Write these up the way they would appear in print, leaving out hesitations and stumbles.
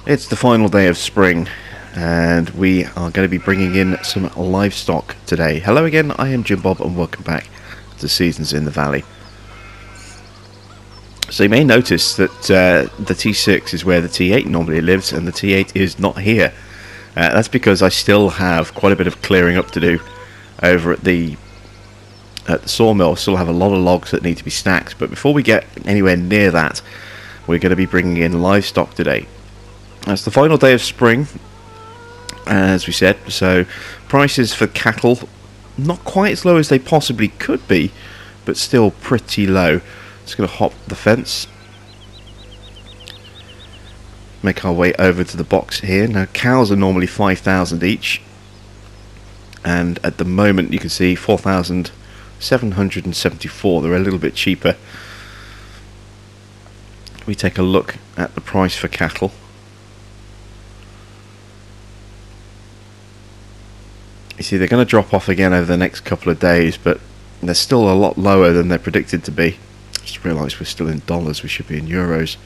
It's the final day of spring, and we are going to be bringing in some livestock today. Hello again, I am Jim Bob, and welcome back to Seasons in the Valley. So you may notice that the T6 is where the T8 normally lives, and the T8 is not here. That's because I still have quite a bit of clearing up to do over at the sawmill. Still have a lot of logs that need to be stacked, but before we get anywhere near that, we're going to be bringing in livestock today. It's the final day of spring, as we said, so prices for cattle not quite as low as they possibly could be, but still pretty low. Just going to hop the fence, make our way over to the box here. Now cows are normally 5,000 each, and at the moment you can see 4,774. They're a little bit cheaper. We take a look at the price for cattle. You see, they're going to drop off again over the next couple of days, but they're still a lot lower than they're predicted to be. Just realised we're still in dollars, we should be in euros.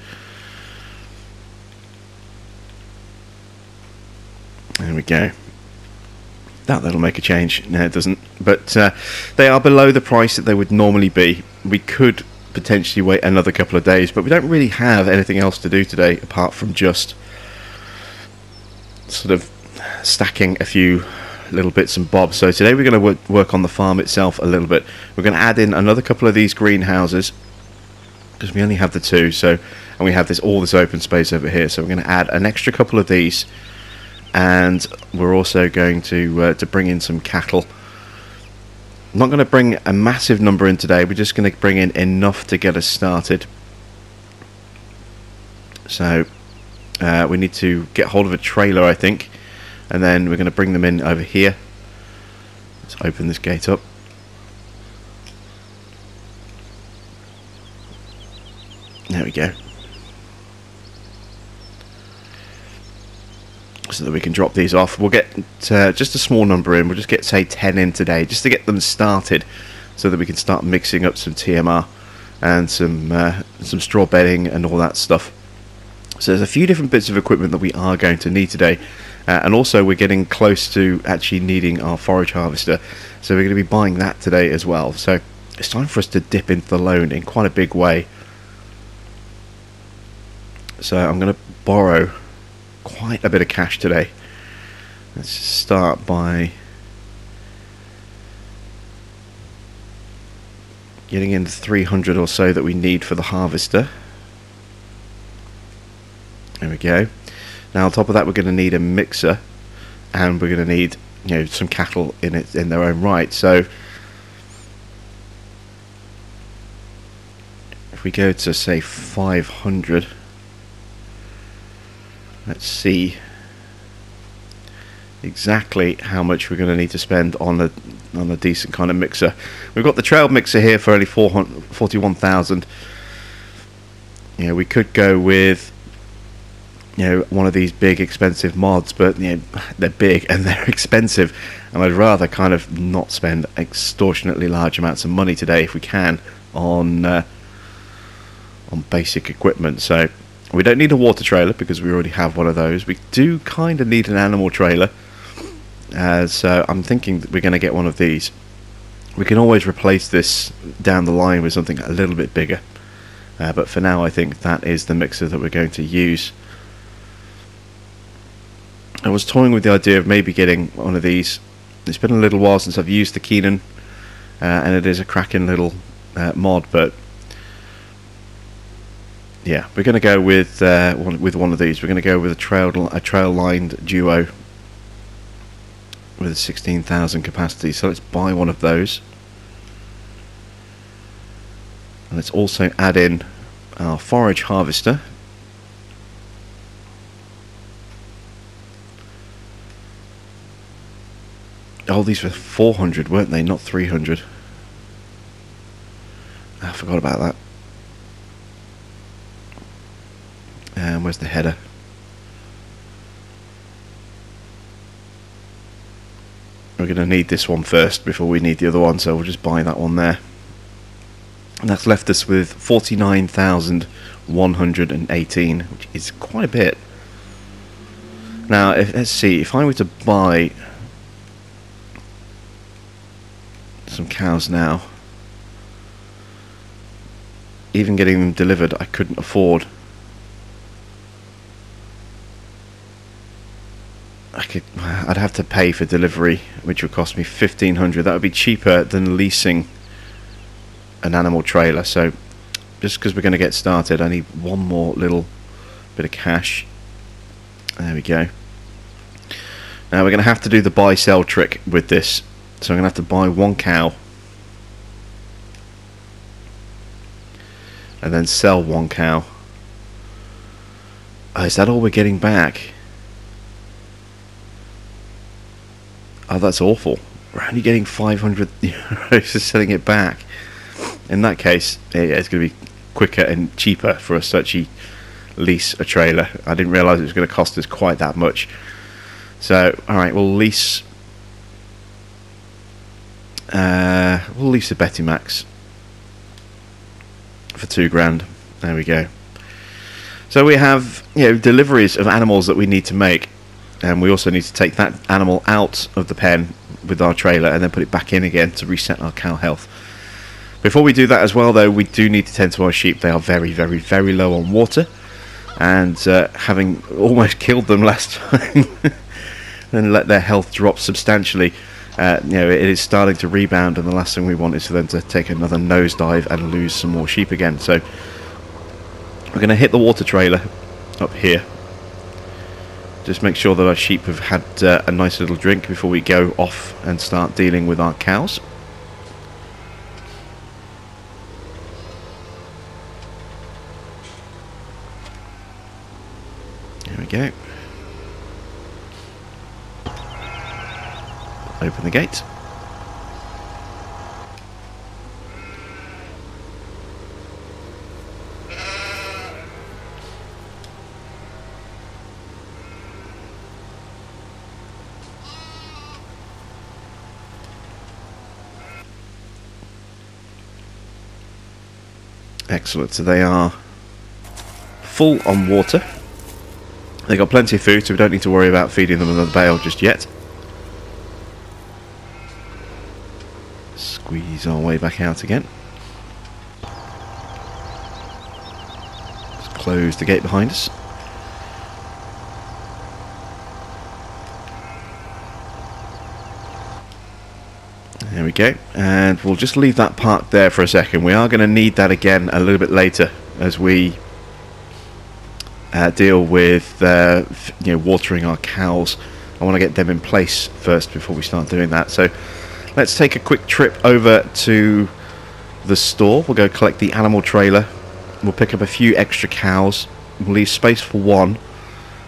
There we go. That'll make a change. No, it doesn't. But they are below the price that they would normally be. We could potentially wait another couple of days, but we don't really have anything else to do today apart from just sort of stacking a few little bits and bobs. So today we're going to work on the farm itself a little bit. We're going to add in another couple of these greenhouses because we only have the two, and we have all this open space over here, so we're going to add an extra couple of these, and we're also going to bring in some cattle. I'm not going to bring a massive number in today, we're just going to bring in enough to get us started. So we need to get hold of a trailer, I think, and then we're going to bring them in over here. Let's open this gate up. There we go. So that we can drop these off. We'll get just a small number in. We'll just get, say, 10 in today, just to get them started, so that we can start mixing up some TMR and some straw bedding and all that stuff. So there's a few different bits of equipment that we are going to need today. And also we're getting close to actually needing our forage harvester, so we're going to be buying that today as well. So it's time for us to dip into the loan in quite a big way. So I'm going to borrow quite a bit of cash today. Let's start by getting in the 300 or so that we need for the harvester. There we go. Now on top of that we're going to need a mixer, and we're going to need, you know, some cattle in their own right. So if we go to, say, 500, let's see exactly how much we're going to need to spend on a decent kind of mixer. We've got the trail mixer here for only 41,000. You know, we could go with, you know, one of these big expensive mods, but you know, they're big and they're expensive, and I'd rather kind of not spend extortionately large amounts of money today if we can on basic equipment. So we don't need a water trailer because we already have one of those. We do kind of need an animal trailer, so I'm thinking that we're going to get one of these. We can always replace this down the line with something a little bit bigger, but for now I think that is the mixer that we're going to use. I was toying with the idea of maybe getting one of these. It's been a little while since I've used the Keenan, and it is a cracking little mod, but yeah, we're going to go with one of these. We're going to go with a trail lined duo with a 16,000 capacity. So let's buy one of those, and let's also add in our forage harvester. Oh, these were 400, weren't they? Not 300. I forgot about that. And where's the header? We're going to need this one first before we need the other one, so we'll just buy that one there. And that's left us with 49,118, which is quite a bit. Now, let's see, if I were to buy some cows now, even getting them delivered, I couldn't afford. I'd have to pay for delivery, which would cost me 1,500. That would be cheaper than leasing an animal trailer. So, just because we're going to get started, I need one more little bit of cash. There we go. Now we're going to have to do the buy-sell trick with this. So I'm going to have to buy one cow and then sell one cow. Oh, is that all we're getting back? Oh, that's awful. We're only getting 500 euros for selling it back. In that case, yeah, it's going to be quicker and cheaper for us to actually lease a trailer. I didn't realise it was going to cost us quite that much. So, alright, we'll lease a Betty Max for £2,000. There we go. So we have, deliveries of animals that we need to make, and we also need to take that animal out of the pen with our trailer and then put it back in again to reset our cow health. Before we do that as well, though, we do need to tend to our sheep. They are very, very, very low on water, and having almost killed them last time and let their health drop substantially, it is starting to rebound, and the last thing we want is for them to take another nosedive and lose some more sheep again. So we're going to hit the water trailer up here. Just make sure that our sheep have had a nice little drink before we go off and start dealing with our cows. There we go. Open the gate. Excellent. So they are full on water. They've got plenty of food, so we don't need to worry about feeding them another bale just yet. Squeeze our way back out again. Just close the gate behind us. There we go, and we'll just leave that parked there for a second. We are going to need that again a little bit later as we deal with watering our cows. I want to get them in place first before we start doing that. So let's take a quick trip over to the store. We'll go collect the animal trailer. We'll pick up a few extra cows. We'll leave space for one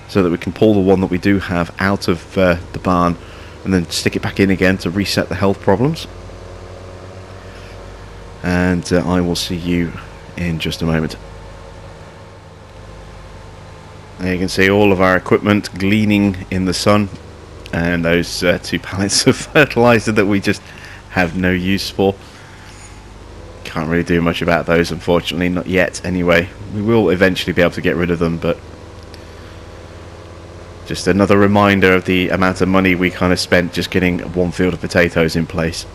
so that we can pull the one that we do have out of the barn and then stick it back in again to reset the health problems. And I will see you in just a moment. There you can see all of our equipment gleaning in the sun, and those 2 pallets of fertilizer that we just have no use for. Can't really do much about those, unfortunately, not yet anyway. We will eventually be able to get rid of them, but just another reminder of the amount of money we kind of spent just getting one field of potatoes in place.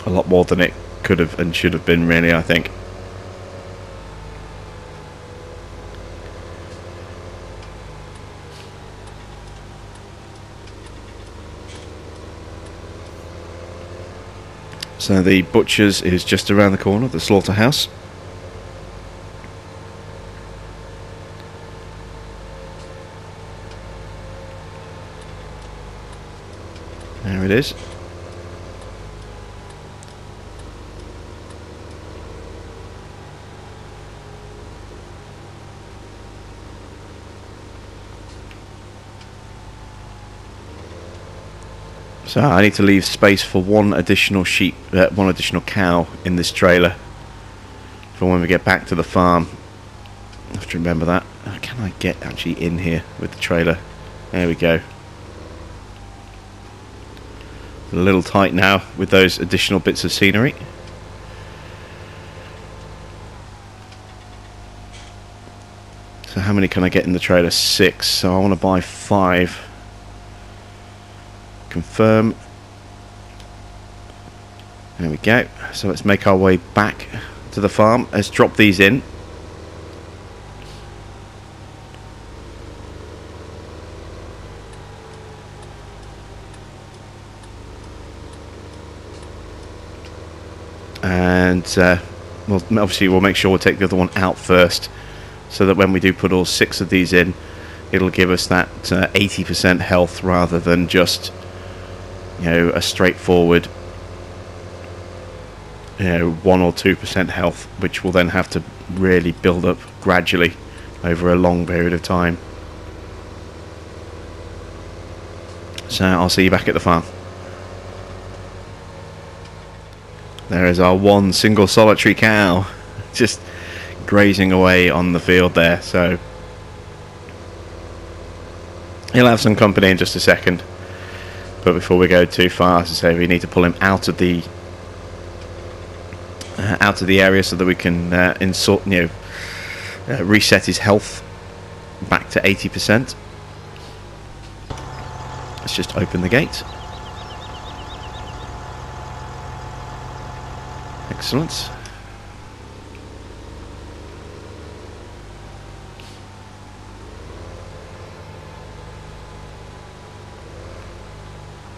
A lot more than it could have and should have been, really, I think. So the butcher's is just around the corner, the slaughterhouse. There it is. So I need to leave space for one additional cow in this trailer for when we get back to the farm. I have to remember that. Can I get actually in here with the trailer? There we go. A little tight now with those additional bits of scenery. So how many can I get in the trailer? 6. So I want to buy 5. Confirm. There we go. So let's make our way back to the farm. Let's drop these in. And well, obviously we'll make sure we'll take the other one out first, so that when we do put all 6 of these in, it'll give us that 80% health rather than just, you know, a straightforward, you know, 1 or 2% health, which will then have to really build up gradually over a long period of time. So I'll see you back at the farm. There is our one single solitary cow, just grazing away on the field there. So he'll have some company in just a second, but before we go too far, as I say, we need to pull him out of the area so that we can reset his health back to 80%. Let's just open the gate. Excellent.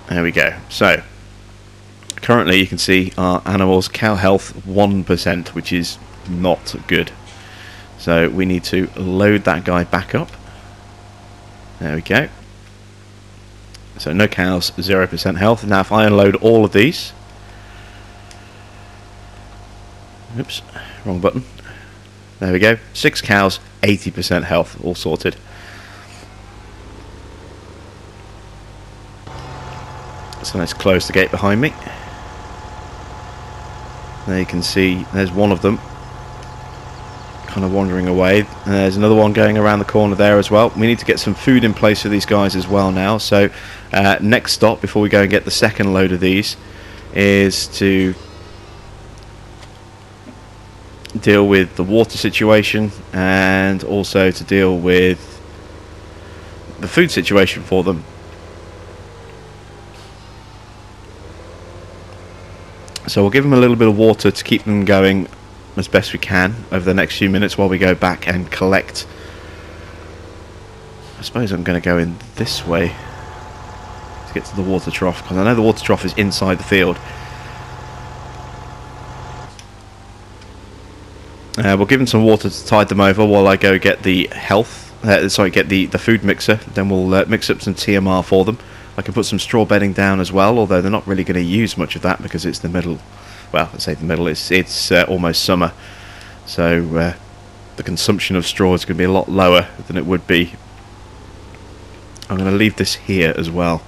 There we go. So currently you can see our animals cow health 1%, which is not good. So we need to load that guy back up. There we go. So no cows, 0% health. Now if I unload all of these, oops, wrong button. There we go. 6 cows, 80% health, all sorted. So let's close the gate behind me. There you can see there's one of them kind of wandering away. There's another one going around the corner there as well. We need to get some food in place for these guys as well now. So next stop before we go and get the second load of these is to deal with the water situation and also to deal with the food situation for them. So we'll give them a little bit of water to keep them going as best we can over the next few minutes while we go back and collect. I suppose I'm going to go in this way to get to the water trough, because I know the water trough is inside the field. We'll give them some water to tide them over while I go get the get the food mixer. Then we'll mix up some TMR for them. I can put some straw bedding down as well, although they're not really going to use much of that because it's the middle. Well, let's say the middle. It's almost summer, so the consumption of straw is going to be a lot lower than it would be. I'm going to leave this here as well,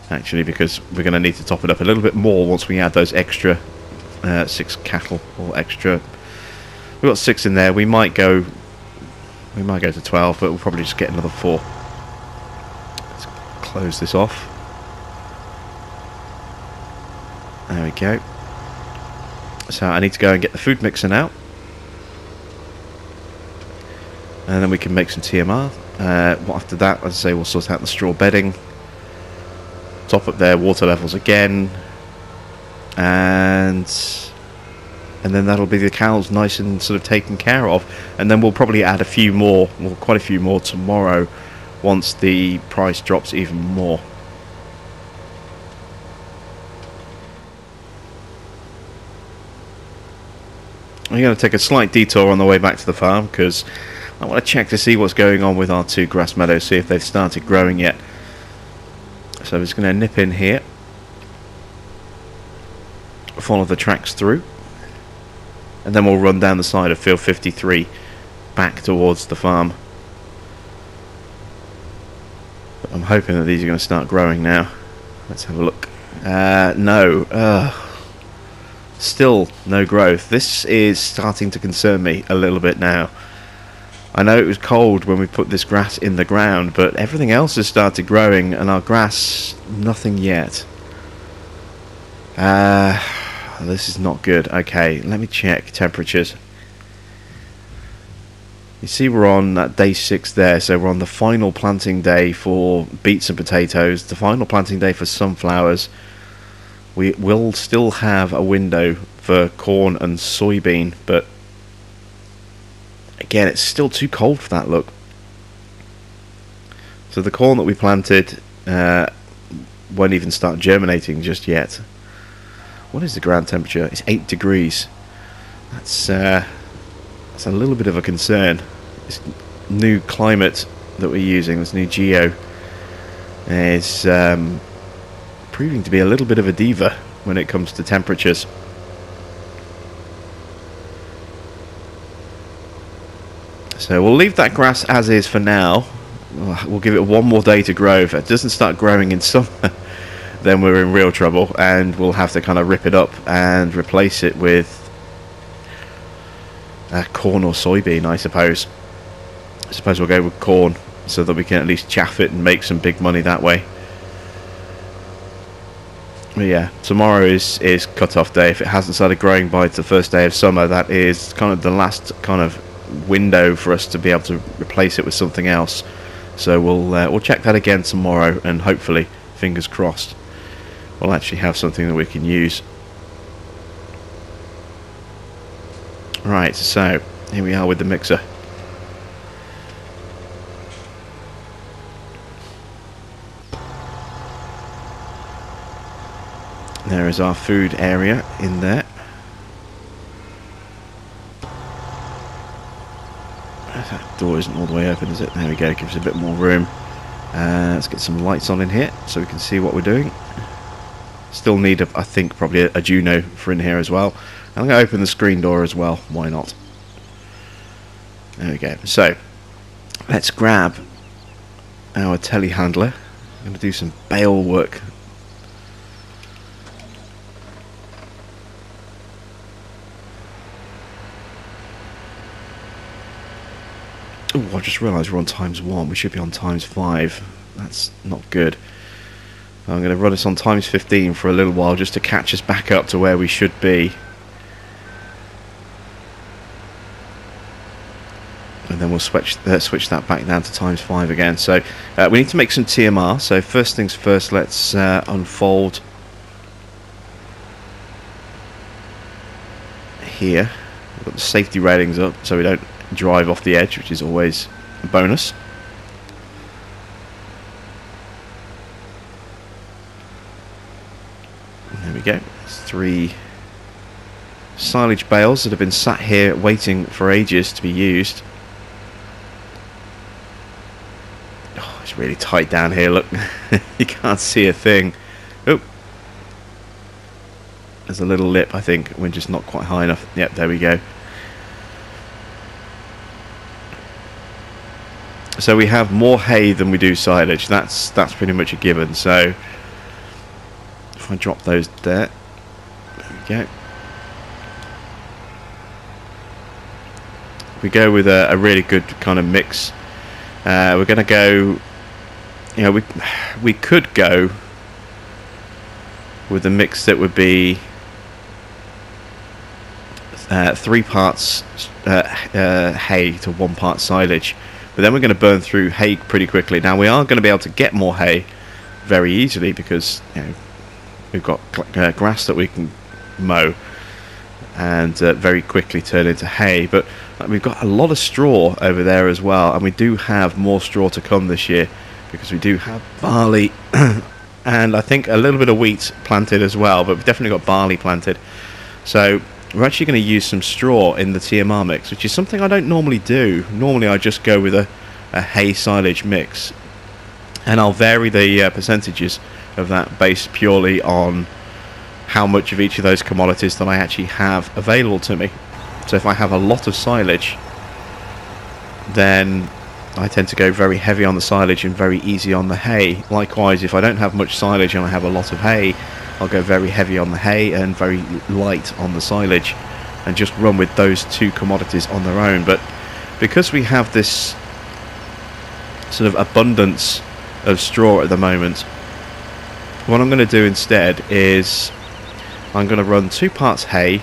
actually, because we're going to need to top it up a little bit more once we add those extra 6 cattle or extra. We've got 6 in there. We might go to 12, but we'll probably just get another 4. Let's close this off. There we go. So I need to go and get the food mixer now, and then we can make some TMR. After that, as I say, we'll sort out the straw bedding, top up their water levels again, and then that'll be the cows nice and sort of taken care of. And then we'll probably add a few more, well, quite a few more tomorrow once the price drops even more. We're going to take a slight detour on the way back to the farm because I want to check to see what's going on with our 2 grass meadows, see if they've started growing yet. So I'm just going to nip in here, follow the tracks through, and then we'll run down the side of field 53 back towards the farm. But I'm hoping that these are going to start growing now. Let's have a look. No. Still no growth. This is starting to concern me a little bit now. I know it was cold when we put this grass in the ground, but everything else has started growing, and our grass, nothing yet. This is not good. Okay, let me check temperatures. You see we're on day 6 there, so we're on the final planting day for beets and potatoes, the final planting day for sunflowers. We will still have a window for corn and soybean, but again, it's still too cold for that look. So the corn that we planted won't even start germinating just yet. What is the ground temperature? It's 8 degrees. That's a little bit of a concern. This new climate that we're using, this new geo, is proving to be a little bit of a diva when it comes to temperatures. So we'll leave that grass as is for now. We'll give it one more day to grow. If it doesn't start growing in summer, then we're in real trouble, and we'll have to kind of rip it up and replace it with corn or soybean, I suppose. I suppose we'll go with corn so that we can at least chaff it and make some big money that way. But yeah, tomorrow is cut-off day. If it hasn't started growing by the first day of summer, that is kind of the last kind of window for us to be able to replace it with something else. So we'll check that again tomorrow, and hopefully, fingers crossed, we'll actually have something that we can use. Right, so here we are with the mixer. There is our food area in there. That door isn't all the way open, is it? There we go, gives us a bit more room. Let's get some lights on in here so we can see what we're doing. Still need, I think, probably a Juno for in here as well. I'm going to open the screen door as well, why not? There we go. So, let's grab our telehandler. I'm going to do some bale work. Oh, I just realised we're on ×1. We should be on ×5. That's not good. I'm going to run us on ×15 for a little while just to catch us back up to where we should be. And then we'll switch that back down to ×5 again. So we need to make some TMR. So first things first, let's unfold here. We've got the safety railings up so we don't drive off the edge, which is always a bonus. There we go. There's 3 silage bales that have been sat here waiting for ages to be used. Oh, it's really tight down here, look. You can't see a thing. Oh, there's a little lip, I think. We're just not quite high enough. Yep, there we go. So we have more hay than we do silage. That's pretty much a given. So if I drop those there we go. We go with a really good kind of mix. We're going to go, you know, we could go with a mix that would be 3 parts hay to 1 part silage. But then we're going to burn through hay pretty quickly. Now we are going to be able to get more hay very easily because, you know, we've got grass that we can mow and very quickly turn into hay. But we've got a lot of straw over there as well, and we do have more straw to come this year because we do have barley and I think a little bit of wheat planted as well, but we've definitely got barley planted. So we're actually going to use some straw in the TMR mix, which is something I don't normally do. Normally I just go with a hay silage mix, and I'll vary the percentages of that based purely on how much of each of those commodities that I actually have available to me. So if I have a lot of silage, then I tend to go very heavy on the silage and very easy on the hay. Likewise, if I don't have much silage and I have a lot of hay, I'll go very heavy on the hay and very light on the silage and just run with those 2 commodities on their own. But because we have this sort of abundance of straw at the moment, what I'm going to do instead is I'm going to run 2 parts hay,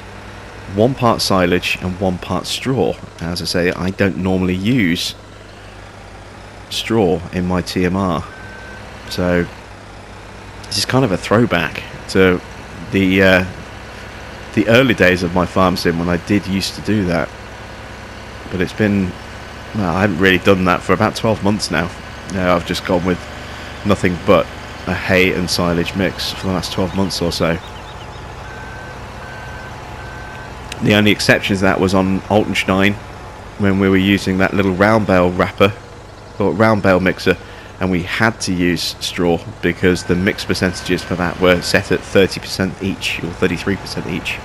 1 part silage and 1 part straw. As I say, I don't normally use straw in my TMR, so this is kind of a throwback to the early days of my farm sim when I did used to do that. But it's been, well, I haven't really done that for about 12 months now. Now I've just gone with nothing but a hay and silage mix for the last 12 months or so. The only exception to that was on Altenstein, when we were using that little round bale wrapper, or round bale mixer, and we had to use straw because the mix percentages for that were set at 30% each or 33% each.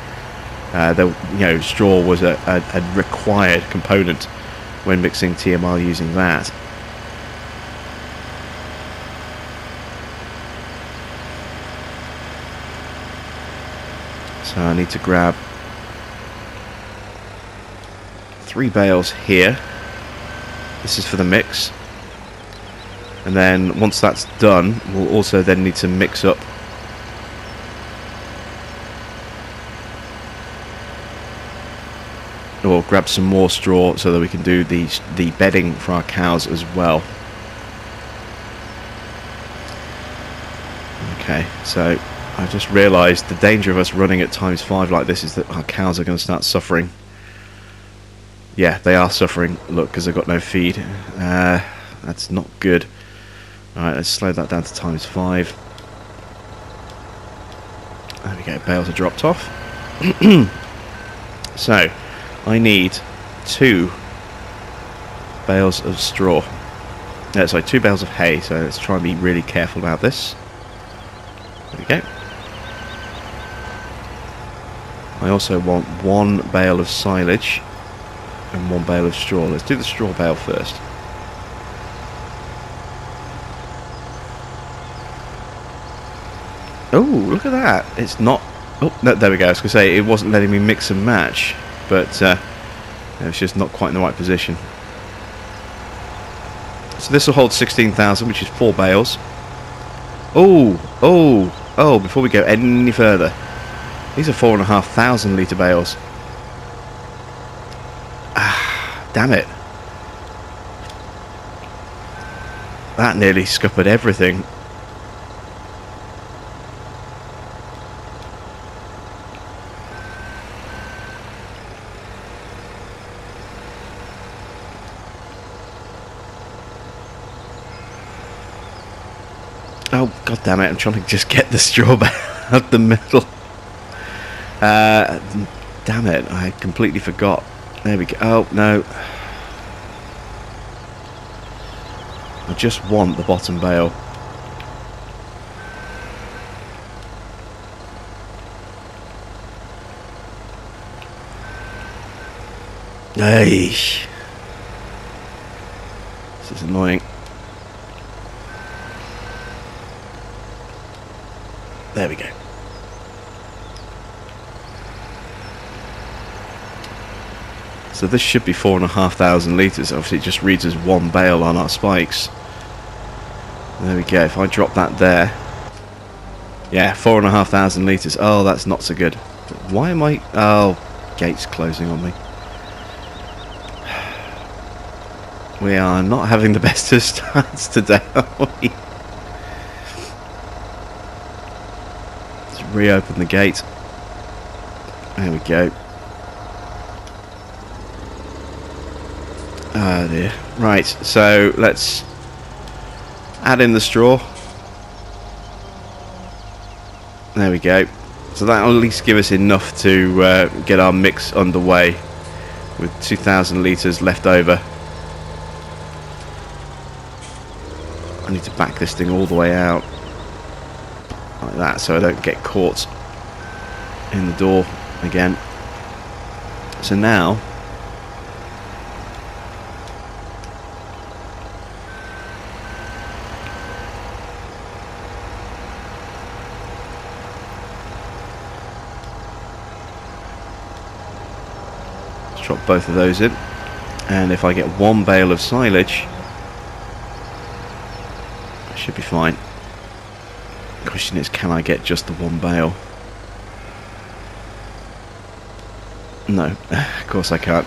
Straw was a required component when mixing TMR using that. So I need to grab 3 bales here. This is for the mix. And then once that's done, we'll also then need to mix up or grab some more straw so that we can do the bedding for our cows as well. Okay, so I just realised the danger of us running at ×5 like this is that our cows are going to start suffering. Yeah, they are suffering, look, because they've got no feed. That's not good. Alright, let's slow that down to ×5. There we go, bales are dropped off. So, I need 2 bales of straw. Sorry, 2 bales of hay, so let's try and be really careful about this. There we go. I also want 1 bale of silage and 1 bale of straw. Let's do the straw bale first. Oh, look at that. It's not... Oh, no, there we go. I was going to say, it wasn't letting me mix and match, but it's just not quite in the right position. So this will hold 16,000, which is 4 bales. Oh, before we go any further, these are 4,500 litre bales. Ah, damn it. That nearly scuppered everything. Oh, god damn it, I'm trying to just get the straw out the middle. Damn it, I completely forgot. There we go. Oh, no. I just want the bottom bale. Hey. This is annoying. There we go. So this should be 4,500 litres. Obviously it just reads as 1 bale on our spikes. There we go. If I drop that there. Yeah, 4,500 litres. Oh, that's not so good. Why am I... Oh, gate's closing on me. We are not having the best of starts today, are we? Let's reopen the gate. There we go. Oh dear. Right, so let's add in the straw. There we go. So that'll at least give us enough to get our mix underway with 2,000 litres left over. I need to back this thing all the way out like that so I don't get caught in the door again. So now drop both of those in, and if I get 1 bale of silage, I should be fine. The question is, can I get just the 1 bale? No, of course I can't.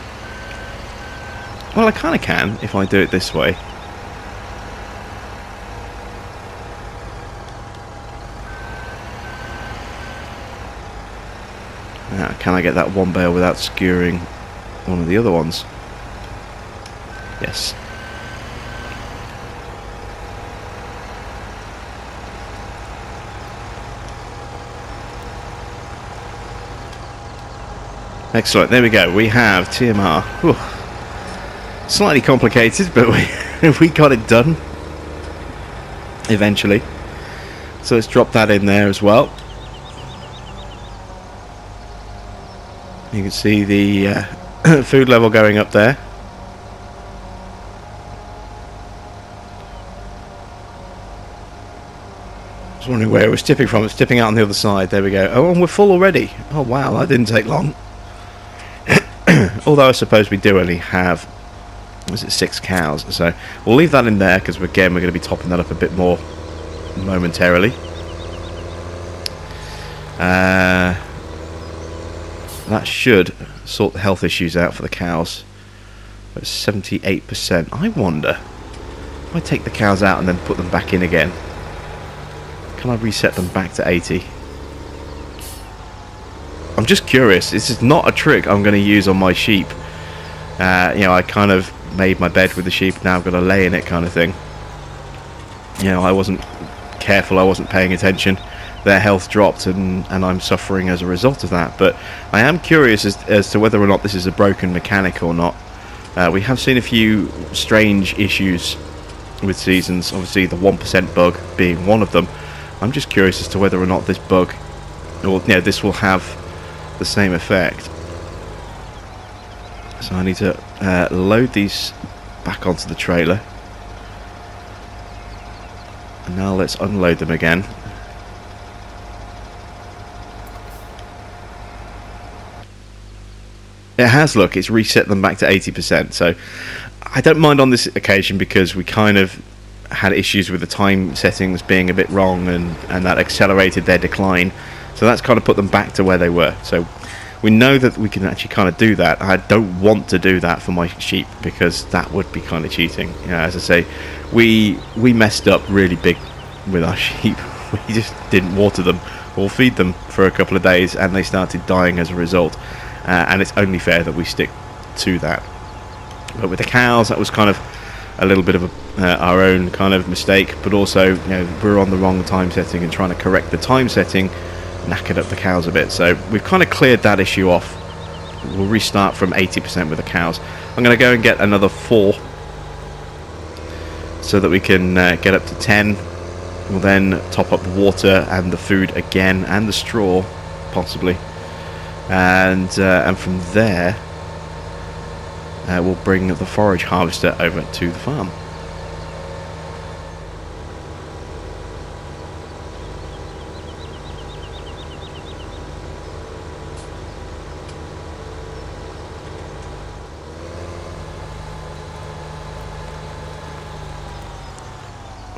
Well, I kind of can if I do it this way. Now, can I get that one bale without skewering one of the other ones? Yes. Excellent, there we go. We have TMR. Whew. Slightly complicated, but we got it done eventually. So let's drop that in there as well. You can see the food level going up there. I was wondering where it was tipping from. It's tipping out on the other side. There we go. Oh, and we're full already. Oh wow, that didn't take long. Although I suppose we do only have, was it 6 cows? So we'll leave that in there because again we're going to be topping that up a bit more momentarily. That should sort the health issues out for the cows. But 78%. I wonder if I take the cows out and then put them back in again, can I reset them back to 80? I'm just curious. This is not a trick I'm going to use on my sheep. You know, I kind of made my bed with the sheep, now I've got to lay in it kind of thing. You know, I wasn't careful, I wasn't paying attention. Their health dropped and I'm suffering as a result of that. But I am curious as to whether or not this is a broken mechanic or not. We have seen a few strange issues with seasons, obviously the 1% bug being one of them. I'm just curious as to whether or not this bug, or you know, this will have the same effect. So I need to load these back onto the trailer. And now let's unload them again. It has, look, it's reset them back to 80%. So I don't mind on this occasion because we kind of had issues with the time settings being a bit wrong and that accelerated their decline. So that's kind of put them back to where they were. So we know that we can actually kind of do that. I don't want to do that for my sheep because that would be kind of cheating. You know, as I say, we messed up really big with our sheep. We just didn't water them or feed them for a couple of days and they started dying as a result. And it's only fair that we stick to that. But with the cows, that was kind of a little bit of our own kind of mistake, but also, you know, we're on the wrong time setting and trying to correct the time setting knackered up the cows a bit. So we've kind of cleared that issue off. We'll restart from 80% with the cows. I'm going to go and get another 4 so that we can get up to 10. We'll then top up the water and the food again and the straw possibly, and from there we'll bring the forage harvester over to the farm.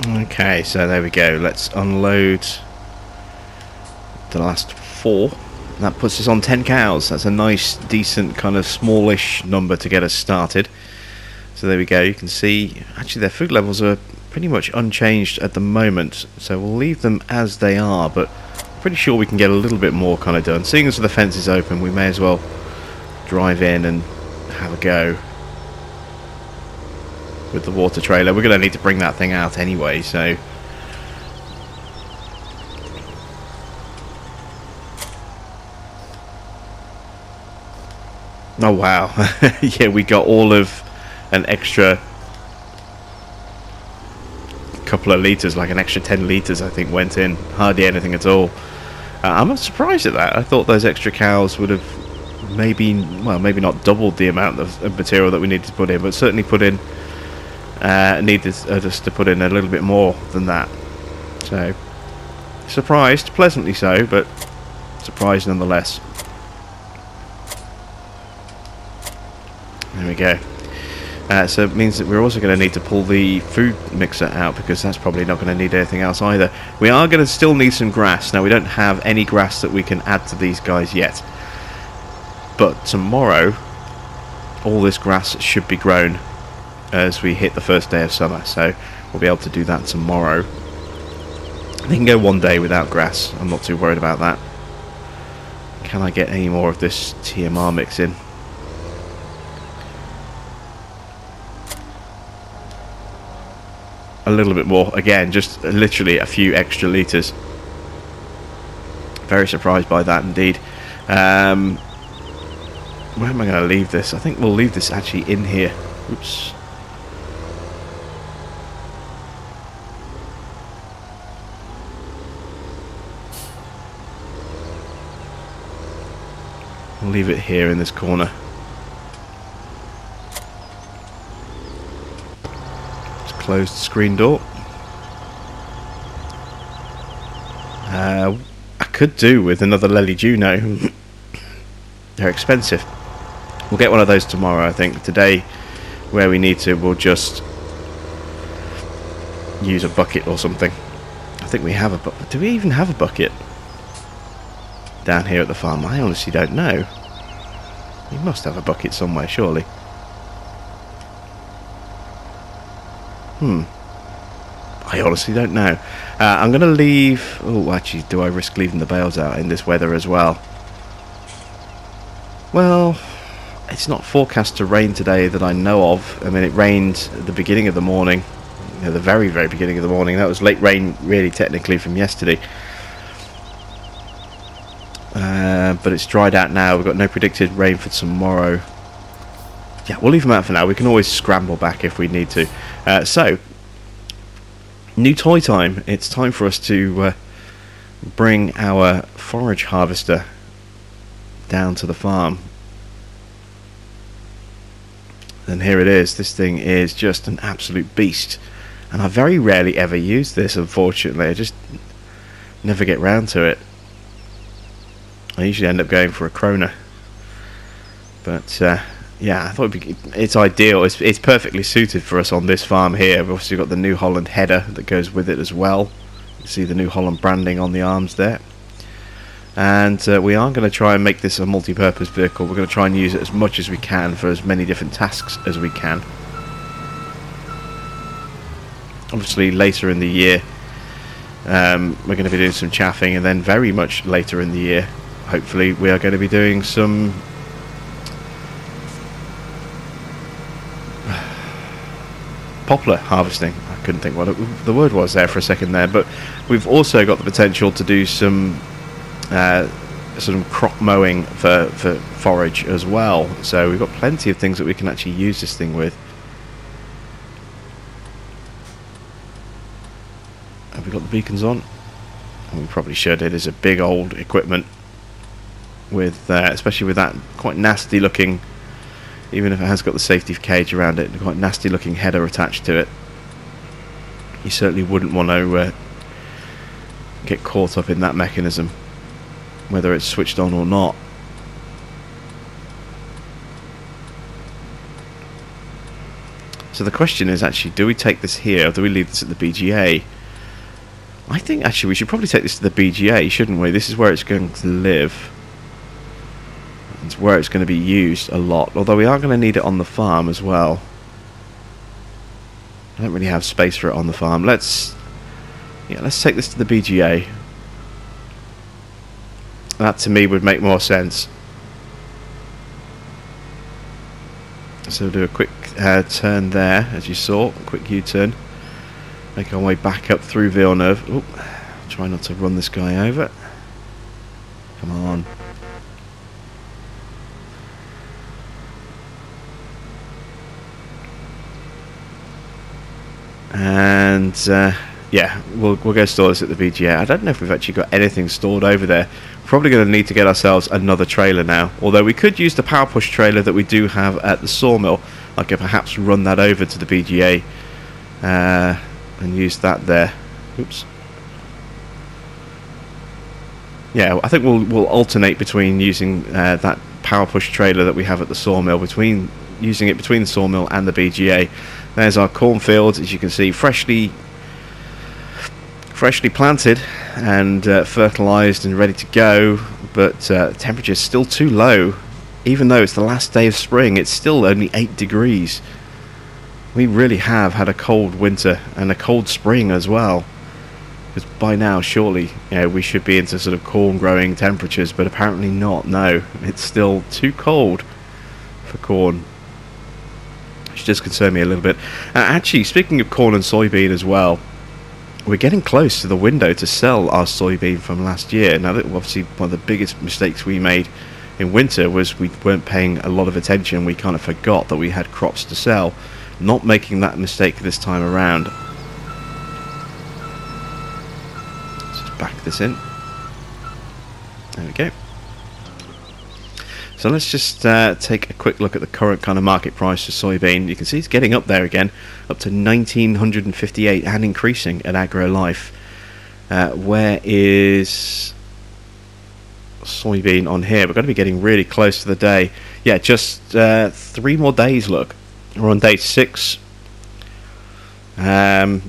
Okay, so there we go. Let's unload the last 4. That puts us on 10 cows. That's a nice, decent, kind of smallish number to get us started. So there we go. You can see, actually, their food levels are pretty much unchanged at the moment. So we'll leave them as they are, but I'm pretty sure we can get a little bit more kind of done. Seeing as the fence is open, we may as well drive in and have a go with the water trailer. We're going to need to bring that thing out anyway, so oh wow. Yeah, we got all of an extra couple of litres, like an extra 10 litres I think went in. Hardly anything at all. I'm surprised at that. I thought those extra cows would have maybe not doubled the amount of material that we needed to put in, but certainly put in needed us to put in a little bit more than that. So surprised, pleasantly so, but surprised nonetheless. There we go. So it means that we're also going to need to pull the food mixer out because that's probably not going to need anything else either. We are going to still need some grass. Now we don't have any grass that we can add to these guys yet. But tomorrow, all this grass should be grown as we hit the first day of summer, so we'll be able to do that tomorrow. They can go one day without grass. I'm not too worried about that. Can I get any more of this TMR mix in? A little bit more. Again, just literally a few extra litres. Very surprised by that indeed. Where am I going to leave this? I think we'll leave this actually in here. Oops. We'll leave it here in this corner. Just close the screen door. I could do with another Lely Juno. They're expensive. We'll get one of those tomorrow, I think. Today, where we need to, we'll just use a bucket or something. I think we have a bucket. Do we even have a bucket down here at the farm? I honestly don't know. We must have a bucket somewhere, surely. I honestly don't know. I'm going to leave... Oh, actually, do I risk leaving the bales out in this weather as well? Well, it's not forecast to rain today that I know of. I mean, it rained at the beginning of the morning. You know, the very, very beginning of the morning. That was late rain, really, technically, from yesterday. But it's dried out now. We've got no predicted rain for tomorrow. Yeah, we'll leave them out for now. We can always scramble back if we need to. So, new toy time. It's time for us to bring our forage harvester down to the farm. And here it is. This thing is just an absolute beast. And I very rarely ever use this, unfortunately. I just never get round to it. I usually end up going for a Krona. But yeah, I thought it's ideal. It's perfectly suited for us on this farm here. We've obviously got the New Holland header that goes with it as well. You can see the New Holland branding on the arms there. And we are going to try and make this a multi-purpose vehicle. We're going to try and use it as much as we can for as many different tasks as we can. Obviously later in the year we're going to be doing some chaffing, and then very much later in the year hopefully we are going to be doing some poplar harvesting. I couldn't think what the word was there for a second there, but we've also got the potential to do some sort of crop mowing for forage as well. So we've got plenty of things that we can actually use this thing with. Have we got the beacons on? We probably should. It is a big old equipment with especially with that quite nasty looking, even if it has got the safety cage around it, quite nasty looking header attached to it. You certainly wouldn't want to get caught up in that mechanism, whether it's switched on or not. So the question is actually, do we take this here or do we leave this at the BGA? I think actually we should probably take this to the BGA, shouldn't we? This is where it's going to live. It's where it's going to be used a lot, although we are going to need it on the farm as well. I don't really have space for it on the farm. Let's take this to the BGA. That to me would make more sense. So we'll do a quick turn there, as you saw, a quick U-turn. Make our way back up through Villeneuve. Oop, try not to run this guy over. Come on. And yeah, we'll go store this at the BGA. I don't know if we've actually got anything stored over there. Probably going to need to get ourselves another trailer now. Although we could use the power push trailer that we do have at the sawmill. I could perhaps run that over to the BGA and use that there. Oops. Yeah, I think we'll alternate between using that power push trailer that we have at the sawmill, between using it between the sawmill and the BGA. There's our cornfields, as you can see, freshly planted and fertilised and ready to go, but temperature is still too low even though it's the last day of spring, it's still only 8 degrees. We really have had a cold winter and a cold spring as well. Because by now, surely, we should be into sort of corn growing temperatures, but apparently not. No, it's still too cold for corn, which does concern me a little bit. Actually, speaking of corn and soybean as well, we're getting close to the window to sell our soybean from last year. Now, obviously, one of the biggest mistakes we made in winter was we weren't paying a lot of attention. We kind of forgot that we had crops to sell. Not making that mistake this time around. Let's just back this in. There we go. So let's just take a quick look at the current kind of market price for soybean. You can see it's getting up there again, up to 1958 and increasing at AgroLife. Where is soybean on here? We're going to be getting really close to the day. Yeah, just 3 more days, look. We're on day 6. So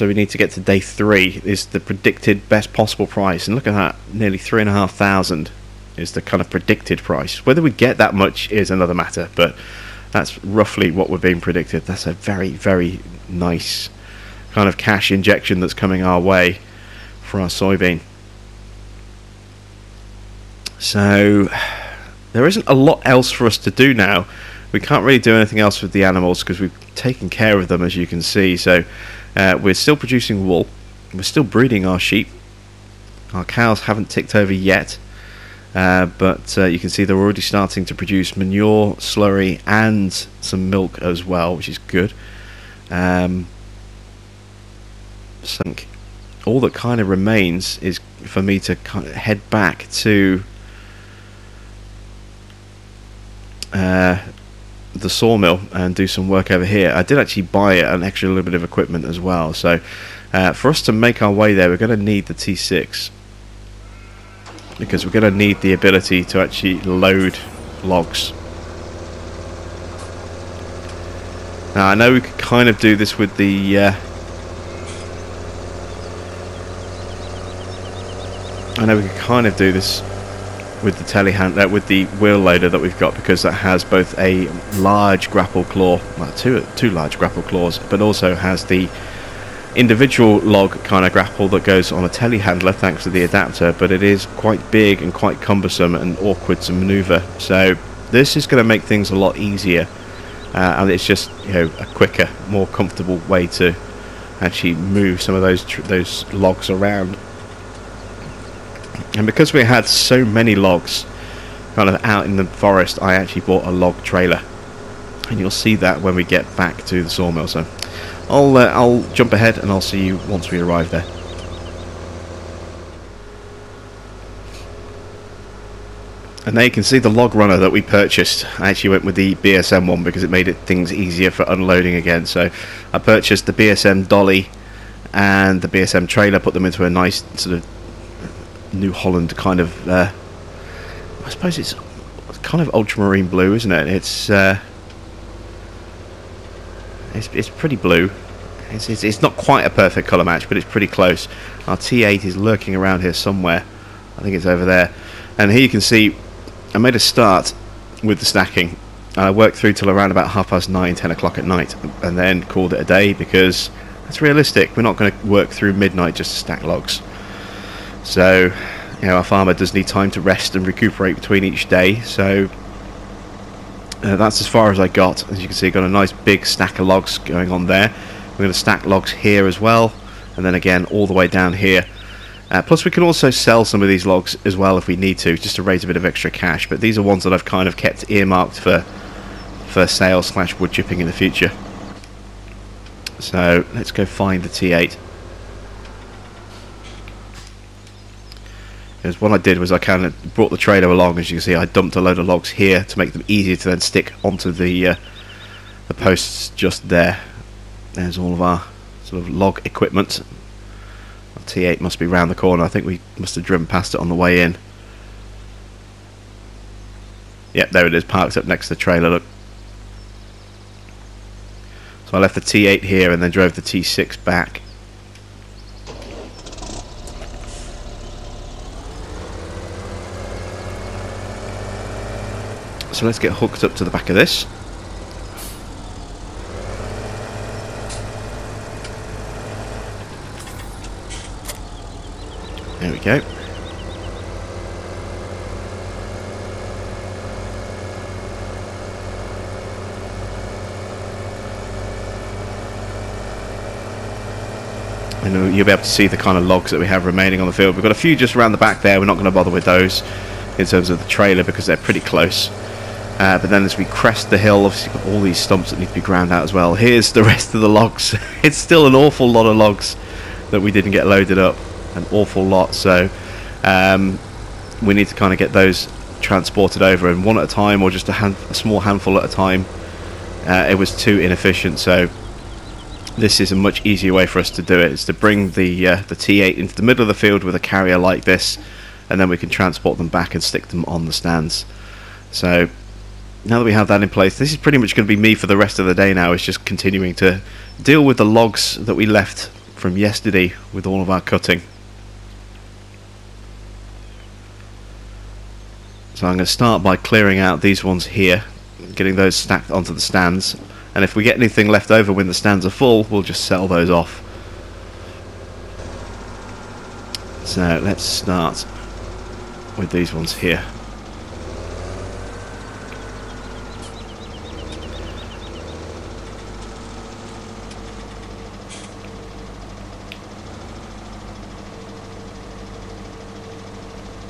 we need to get to day 3 is the predicted best possible price. And look at that, nearly 3,500 is the kind of predicted price. Whether we get that much is another matter, but that's roughly what we're being predicted. That's a very, very nice kind of cash injection that's coming our way for our soybean. So there isn't a lot else for us to do now. We can't really do anything else with the animals because we've taken care of them, as you can see. So we're still producing wool. We're still breeding our sheep. Our cows haven't ticked over yet. But you can see they're already starting to produce manure, slurry, and some milk as well, which is good. So all that kind of remains is for me to kind of head back to the sawmill and do some work over here. I did actually buy an extra little bit of equipment as well. So for us to make our way there, we're going to need the T6. Because we're going to need the ability to actually load logs. Now I know we could kind of do this with the telehandler, with the wheel loader that we've got, because that has both a large grapple claw, well, two large grapple claws, but also has the individual log kind of grapple that goes on a telehandler thanks to the adapter, but it is quite big and quite cumbersome and awkward to maneuver. So this is going to make things a lot easier, and it's just a quicker, more comfortable way to actually move some of those logs around. And because we had so many logs kind of out in the forest, I actually bought a log trailer, and you'll see that when we get back to the sawmill. So I'll jump ahead and I'll see you once we arrive there. And there you can see the log runner that we purchased. I actually went with the BSM one because it made things easier for unloading again. So I purchased the BSM dolly and the BSM trailer, put them into a nice sort of New Holland kind of, I suppose it's kind of ultramarine blue, isn't it? It's pretty blue. It's not quite a perfect colour match, but it's pretty close. Our T8 is lurking around here somewhere. I think it's over there. And here you can see I made a start with the stacking. I worked through till around about 9:30, 10 o'clock at night, and then called it a day because that's realistic. We're not going to work through midnight just to stack logs. So, our farmer does need time to rest and recuperate between each day. So that's as far as I got. As you can see, got a nice big stack of logs going on there. We're going to stack logs here as well, and then again all the way down here. Plus we can also sell some of these logs as well if we need to, just to raise a bit of extra cash. But these are ones that I've kind of kept earmarked for sale / wood chipping in the future. So let's go find the T8. Because what I did was I kind of brought the trailer along. As you can see, I dumped a load of logs here to make them easier to then stick onto the posts just there. There's all of our sort of log equipment. Our T8 must be round the corner. I think we must have driven past it on the way in. Yep, there it is, parked up next to the trailer, look. So I left the T8 here and then drove the T6 back. So let's get hooked up to the back of this. There we go. And you'll be able to see the kind of logs that we have remaining on the field. We've got a few just around the back there. We're not going to bother with those in terms of the trailer because they're pretty close. But then as we crest the hill, obviously you've got all these stumps that need to be ground out as well. Here's the rest of the logs. It's still an awful lot of logs that we didn't get loaded up. An awful lot. So we need to kind of get those transported over, and one at a time, or just a small handful at a time. It was too inefficient, so this is a much easier way for us to do it. It's to bring the T8 into the middle of the field with a carrier like this, and then we can transport them back and stick them on the stands. So now that we have that in place, this is pretty much going to be me for the rest of the day now. It's just continuing to deal with the logs that we left from yesterday with all of our cutting. So I'm going to start by clearing out these ones here, getting those stacked onto the stands, and if we get anything left over when the stands are full, we'll just sell those off. So let's start with these ones here.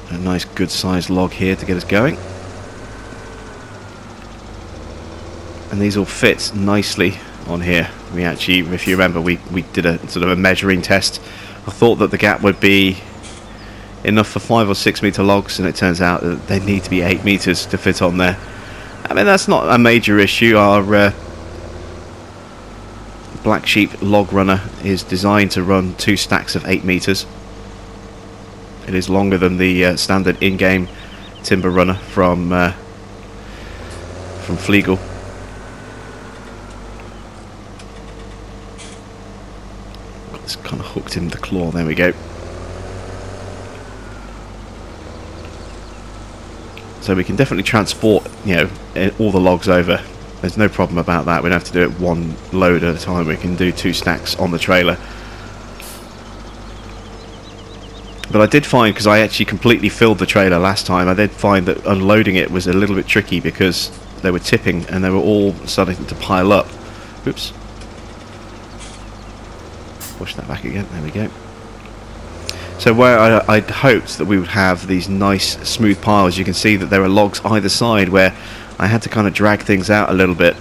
A nice good sized log here to get us going. And these all fit nicely on here. We actually, if you remember, we did a sort of a measuring test. I thought that the gap would be enough for 5 or 6 meter logs, and it turns out that they need to be 8 meters to fit on there. I mean, that's not a major issue. Our Black Sheep log runner is designed to run 2 stacks of 8 meters. It is longer than the standard in-game timber runner from Flegel. Got this kind of hooked in the claw. There we go. So we can definitely transport, you know, all the logs over. There's no problem about that. We don't have to do it one load at a time. We can do 2 stacks on the trailer. But I did find, because I actually completely filled the trailer last time, I did find that unloading it was a little bit tricky because they were tipping and they were all starting to pile up. Oops. Push that back again. There we go. So where I'd hoped that we would have these nice smooth piles, you can see that there are logs either side where I had to kind of drag things out a little bit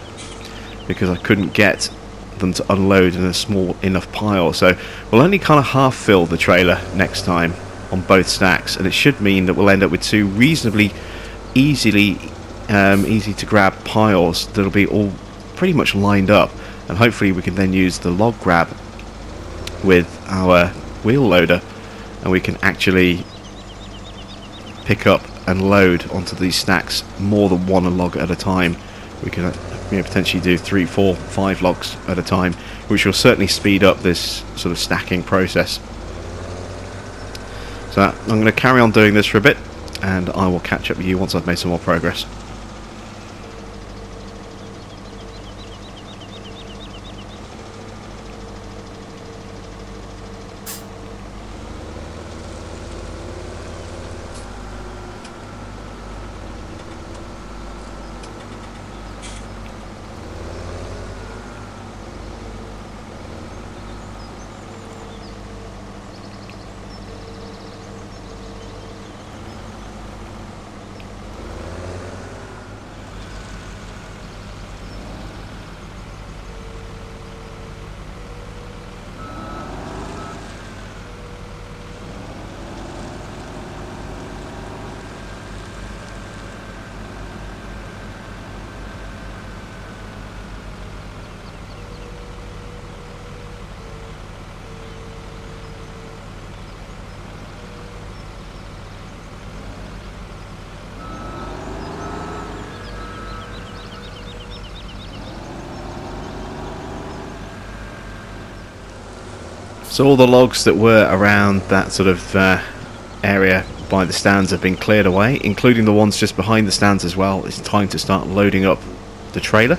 because I couldn't get them to unload in a small enough pile. So we'll only kind of half fill the trailer next time on both stacks, and it should mean that we'll end up with 2 reasonably easy to grab piles that'll be all pretty much lined up, and hopefully we can then use the log grab with our wheel loader and we can actually pick up and load onto these stacks more than 1 log at a time. We can potentially do 3, 4, 5 logs at a time, which will certainly speed up this sort of stacking process. So I'm going to carry on doing this for a bit, and I will catch up with you once I've made some more progress. So all the logs that were around that sort of area by the stands have been cleared away, including the ones just behind the stands as well. It's time to start loading up the trailer.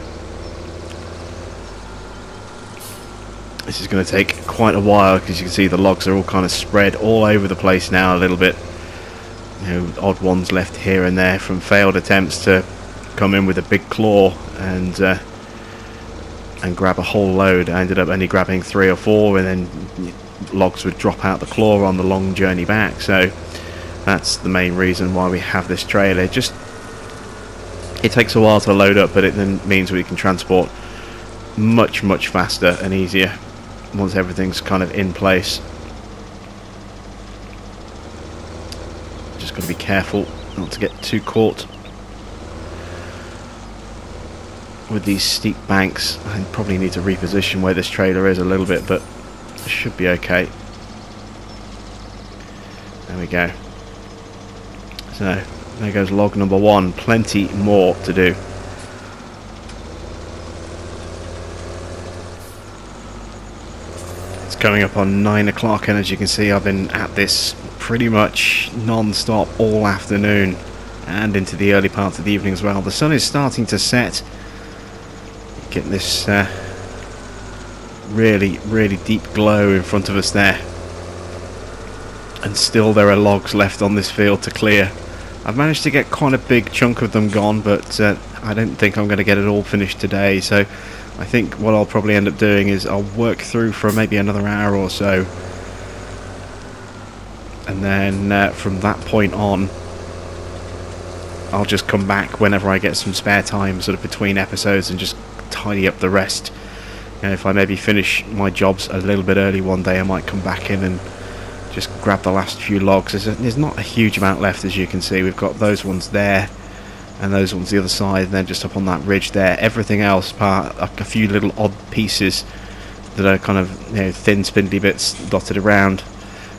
This is going to take quite a while because you can see the logs are all kind of spread all over the place now a little bit. You know, odd ones left here and there from failed attempts to come in with a big claw and grab a whole load. I ended up only grabbing 3 or 4, and then logs would drop out the claw on the long journey back. So that's the main reason why we have this trailer. It takes a while to load up, but it then means we can transport much faster and easier once everything's kind of in place. Just got to be careful not to get too caught with these steep banks. I probably need to reposition where this trailer is a little bit, but it should be okay. There we go. So there goes log number 1. Plenty more to do. It's coming up on 9 o'clock, and as you can see, I've been at this pretty much non-stop all afternoon and into the early part of the evening as well. The sun is starting to set. Getting this really deep glow in front of us there, and still there are logs left on this field to clear. I've managed to get quite a big chunk of them gone, but I don't think I'm going to get it all finished today. So I think what I'll probably end up doing is I'll work through for maybe another hour or so, and then from that point on I'll just come back whenever I get some spare time, sort of between episodes, and just tidy up the rest. You know, if I maybe finish my jobs a little bit early one day, I might come back in and just grab the last few logs. There's not a huge amount left, as you can see. We've got those ones there and those ones the other side, and then just up on that ridge there. Everything else, a few little odd pieces that are kind of, you know, thin spindly bits dotted around.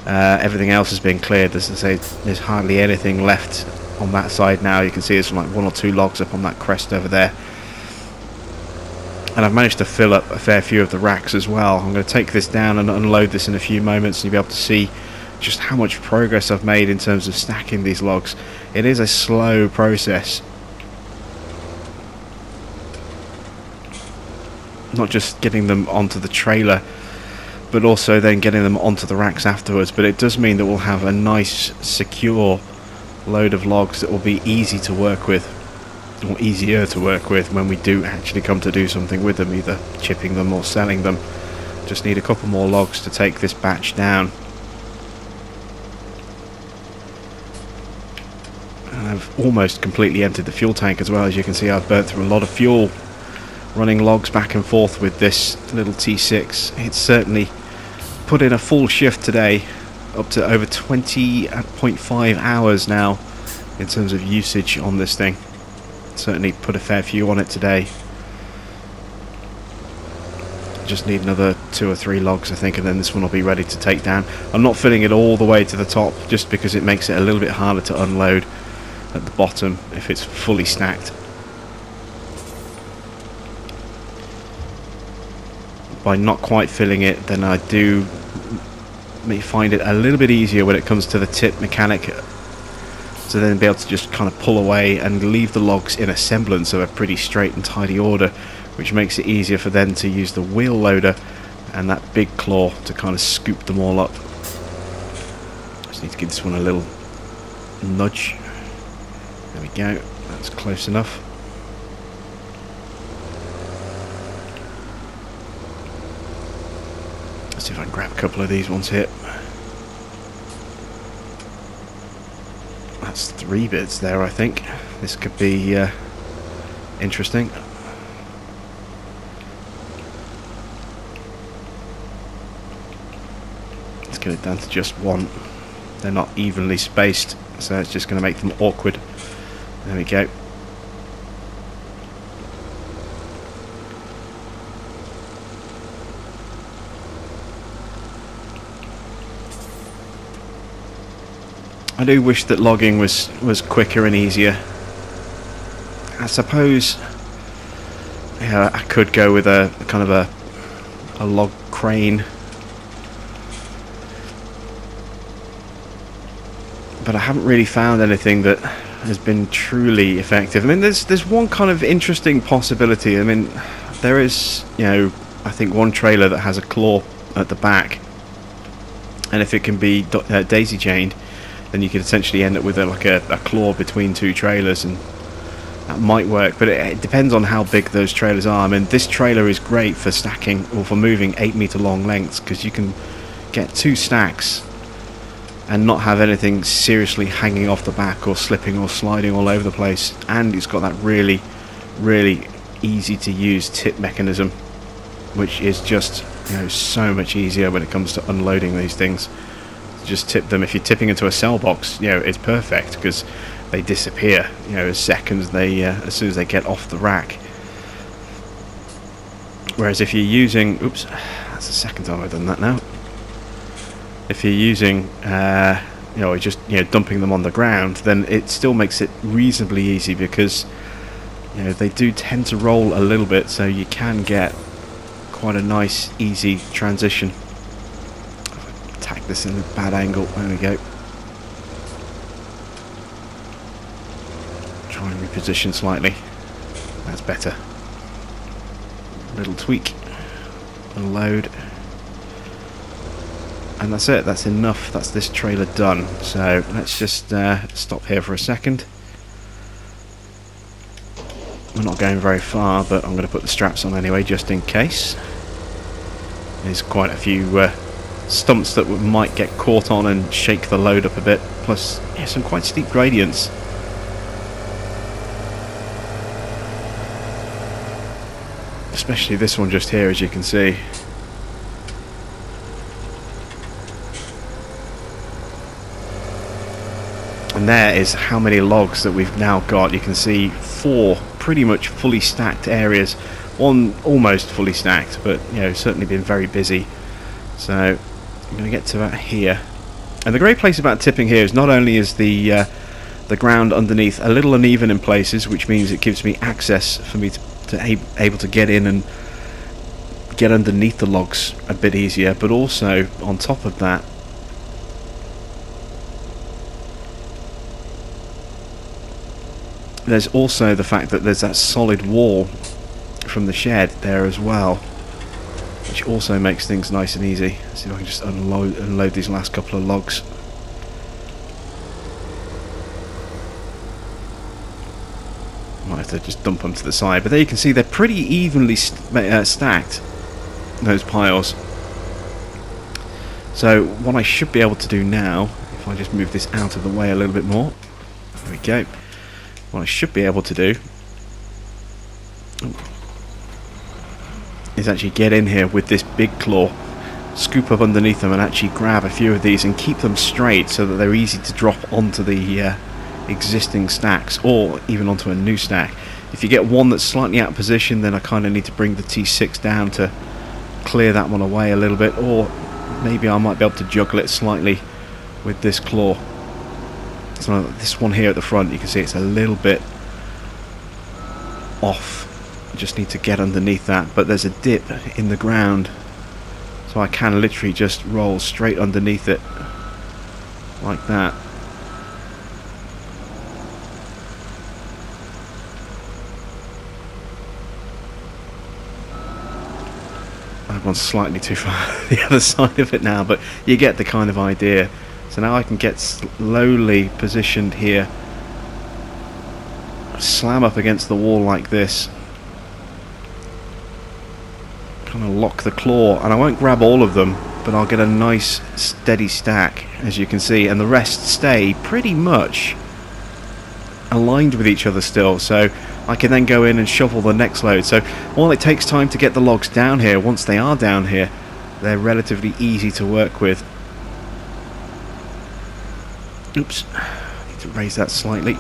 Everything else has been cleared. As I say, there's hardly anything left on that side now. You can see there's like 1 or 2 logs up on that crest over there. And I've managed to fill up a fair few of the racks as well. I'm going to take this down and unload this in a few moments, and you'll be able to see just how much progress I've made in terms of stacking these logs. It is a slow process. Not just getting them onto the trailer, but also then getting them onto the racks afterwards. But it does mean that we'll have a nice, secure load of logs that will be easy to work with, or easier to work with, when we do actually come to do something with them, either chipping them or selling them. Just need a couple more logs to take this batch down. And I've almost completely emptied the fuel tank as well. As you can see, I've burnt through a lot of fuel running logs back and forth with this little T6. It's certainly put in a full shift today, up to over 20.5 hours now in terms of usage on this thing. Certainly put a fair few on it today. Just need another 2 or 3 logs, I think, and then this one will be ready to take down. I'm not filling it all the way to the top, just because it makes it a little bit harder to unload at the bottom if it's fully stacked. By not quite filling it, then I do find it a little bit easier when it comes to the tip mechanic, to then be able to just kind of pull away and leave the logs in a semblance of a pretty straight and tidy order, which makes it easier for them to use the wheel loader and that big claw to kind of scoop them all up. Just need to give this one a little nudge. There we go, that's close enough. Let's see if I can grab a couple of these ones here. That's 3 bits there, I think. This could be interesting. Let's get it down to just 1. They're not evenly spaced, so it's just going to make them awkward. There we go. I do wish that logging was quicker and easier. I suppose, yeah, I could go with a kind of a log crane, but I haven't really found anything that has been truly effective. I mean, there's one kind of interesting possibility. I mean, there is, you know, I think one trailer that has a claw at the back, and if it can be daisy chained, then you could essentially end up with like a claw between two trailers, and that might work. But it depends on how big those trailers are. I mean, this trailer is great for stacking or for moving 8-meter long lengths, because you can get 2 stacks and not have anything seriously hanging off the back or slipping or sliding all over the place. And it's got that really, really easy to use tip mechanism, which is just, you know, so much easier when it comes to unloading these things. Just tip them. If you're tipping into a cell box, you know, it's perfect because they disappear, you know, as soon as they get off the rack. Whereas if you're using, oops, that's the second time I've done that now. If you're using, you know, just, you know, dumping them on the ground, then it still makes it reasonably easy, because, you know, they do tend to roll a little bit, so you can get quite a nice, easy transition. Tack this in a bad angle. There we go. Try and reposition slightly. That's better. Little tweak. Unload. And that's it, that's enough, that's this trailer done. So let's just stop here for a second. We're not going very far, but I'm going to put the straps on anyway, just in case. There's quite a few stumps that might get caught on and shake the load up a bit, plus, yeah, some quite steep gradients. Especially this one just here, as you can see. And there is how many logs that we've now got. You can see 4 pretty much fully stacked areas. One almost fully stacked, but, you know, certainly been very busy. So I'm going to get to that here. And the great place about tipping here is not only is the ground underneath a little uneven in places, which means it gives me access for me to able to get in and get underneath the logs a bit easier, but also on top of that, there's also the fact that there's that solid wall from the shed there as well, which also makes things nice and easy. Let's see if I can just unload these last couple of logs. Might have to just dump them to the side, but there you can see they're pretty evenly stacked, those piles. So what I should be able to do now, if I just move this out of the way a little bit more, there we go. What I should be able to do is actually get in here with this big claw, scoop up underneath them and actually grab a few of these and keep them straight so that they're easy to drop onto the existing stacks, or even onto a new stack. If you get one that's slightly out of position, then I kind of need to bring the T6 down to clear that one away a little bit, or maybe I might be able to juggle it slightly with this claw. So this one here at the front, you can see it's a little bit off. I just need to get underneath that, but there's a dip in the ground, so I can literally just roll straight underneath it like that. I've gone slightly too far the other side of it now, but you get the kind of idea. So now I can get slowly positioned here, slam up against the wall like this, kind of lock the claw, and I won't grab all of them, but I'll get a nice steady stack, as you can see, and the rest stay pretty much aligned with each other still, so I can then go in and shovel the next load. So while it takes time to get the logs down here, once they are down here, they're relatively easy to work with. Oops, need to raise that slightly.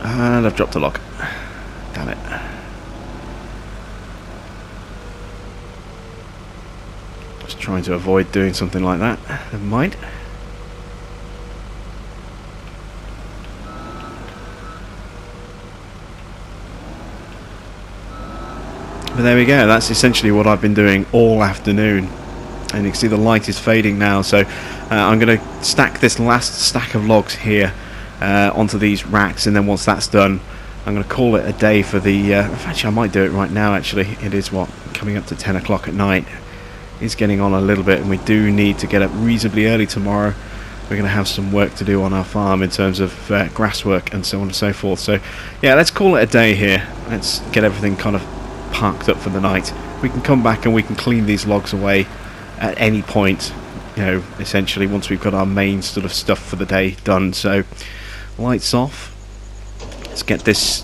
And I've dropped a log. Damn it. Just trying to avoid doing something like that. Never mind. But there we go, that's essentially what I've been doing all afternoon. and you can see the light is fading now, so I'm going to stack this last stack of logs here onto these racks, and then once that's done I'm going to call it a day for the actually I might do it right now. Actually, it is coming up to 10 o'clock at night. It's getting on a little bit, and we do need to get up reasonably early tomorrow. We're going to have some work to do on our farm in terms of grass work and so on and so forth. So yeah, let's call it a day here. Let's get everything kind of parked up for the night. We can come back and we can clean these logs away at any point, you know, essentially once we've got our main sort of stuff for the day done. So lights off. Let's get this.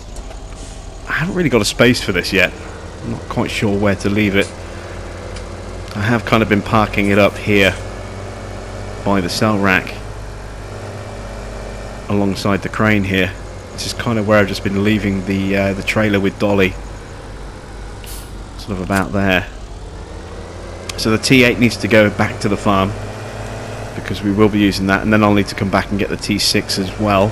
I haven't really got a space for this yet. I'm not quite sure where to leave it. I have kind of been parking it up here by the cell rack alongside the crane here. This is kind of where I've just been leaving the trailer with Dolly, sort of about there. So the T8 needs to go back to the farm because we will be using that, and then I'll need to come back and get the T6 as well.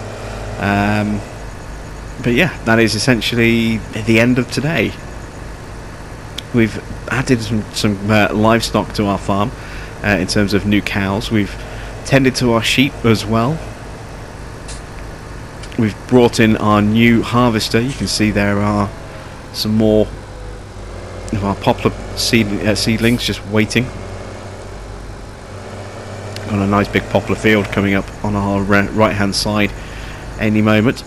But yeah, that is essentially the end of today. We've added some livestock to our farm in terms of new cows. We've tended to our sheep as well. We've brought in our new harvester. You can see there are some more of our poplar seedlings just waiting. Got a nice big poplar field coming up on our right hand side any moment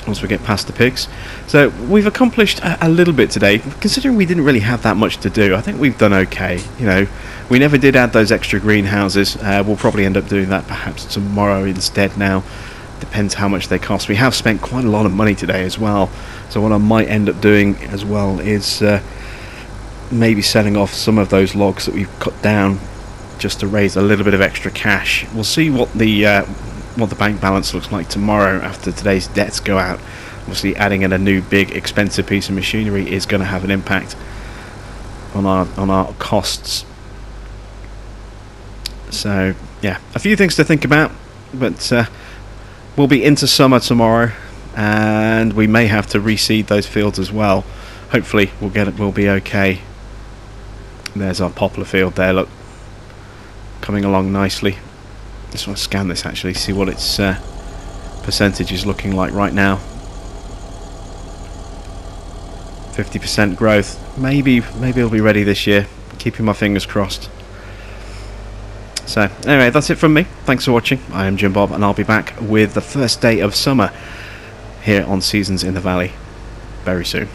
once we get past the pigs. So we've accomplished a little bit today, considering we didn't really have that much to do. I think we've done okay. You know, we never did add those extra greenhouses. We'll probably end up doing that perhaps tomorrow instead now. Depends how much they cost. We have spent quite a lot of money today as well, so what I might end up doing as well is maybe selling off some of those logs that we've cut down just to raise a little bit of extra cash. We'll see what the bank balance looks like tomorrow after today's debts go out. Obviously adding in a new big expensive piece of machinery is going to have an impact on our costs. So yeah, a few things to think about, but we'll be into summer tomorrow, and we may have to reseed those fields as well. Hopefully we'll be okay. There's our poplar field there, look, coming along nicely. Just want to scan this actually, see what its percentage is looking like right now. 50% growth. Maybe it'll be ready this year. Keeping my fingers crossed. So anyway, that's it from me. Thanks for watching. I am Jim Bob, and I'll be back with the first day of summer here on Seasons in the Valley very soon.